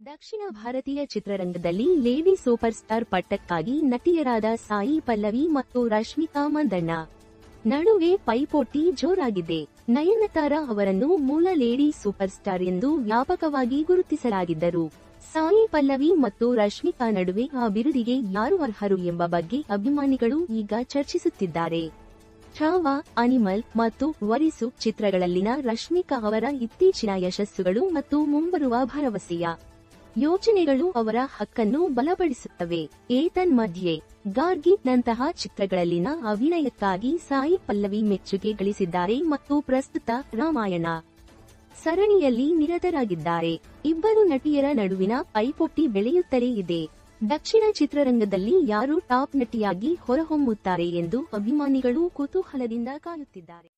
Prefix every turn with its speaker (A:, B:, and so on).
A: ದಕ್ಷಿಣ ಭಾರತೀಯ ಚಿತ್ರರಂಗದಲ್ಲಿ lady super star ಪಟ್ಟಕ್ಕಾಗಿ ನಟಿಯರಾದ ಸಾಯಿ ಪಲ್ಲವಿ ಮತ್ತು ರಶ್ಮಿಕಾ ಮಂದಣ್ಣ ನಡುವೆ ಪೈಪೋಟಿ ಜೋರಾಗಿದೆ. ನಯನತಾರಾ ಅವರನ್ನು ಮೂಲ ಲೇಡಿ ಸೂಪರ್ ಸ್ಟಾರ್ ಎಂದು ವ್ಯಾಪಕವಾಗಿ ಗುರುತಿಸಲಾಗಿದ್ದರು. ಸಾಯಿ ಪಲ್ಲವಿ ಮತ್ತು ರಶ್ಮಿಕಾ ನಡುವೆ ಆ ಬಿರುದಿಗೆ ಯಾರು ಅರ್ಹರು ಎಂಬ ಬಗ್ಗೆ ಅಭಿಮಾನಿಗಳು ಈಗ ಚರ್ಚಿಸುತ್ತಿದ್ದಾರೆ. ಛಾವಾ, ಅನಿಮಲ್ ಮತ್ತು ವರಿಸು ಚಿತ್ರಗಳಲ್ಲಿನ ರಶ್ಮಿಕಾ ಅವರ ಇತ್ತೀಚಿನ ಯಶಸ್ಸುಗಳು ಮತ್ತು ಮುಂಬರುವ ಭರವಸೆಯ ಯೋಚನೆಗಳು ಅವರ ಹಕ್ಕನ್ನು ಬಲಪಡಿಸುತ್ತವೆ. ಏತನ್ಮಧ್ಯೆ ಗಾರ್ಗಿ ನಂತಹ ಚಿತ್ರಗಳಲ್ಲಿನ ಅಭಿನಯಕ್ಕಾಗಿ ಸಾಯಿ ಪಲ್ಲವಿ ಮೆಚ್ಚುಗೆ ಗಳಿಸಿದ್ದಾರೆ ಮತ್ತು ಪ್ರಸ್ತುತ ರಾಮಾಯಣ ಸರಣಿಯಲ್ಲಿ ನಿರತರಾಗಿದ್ದಾರೆ. ಇಬ್ಬರು ನಟಿಯರ ನಡುವಿನ ಪೈಪೋಟಿ ಬೆಳೆಯುತ್ತಲೇ ಇದೆ. ದಕ್ಷಿಣ ಚಿತ್ರರಂಗದಲ್ಲಿ ಯಾರು ಟಾಪ್ ನಟಿಯಾಗಿ ಹೊರಹೊಮ್ಮುತ್ತಾರೆ ಎಂದು ಅಭಿಮಾನಿಗಳು ಕುತೂಹಲದಿಂದ ಕಾಯುತ್ತಿದ್ದಾರೆ.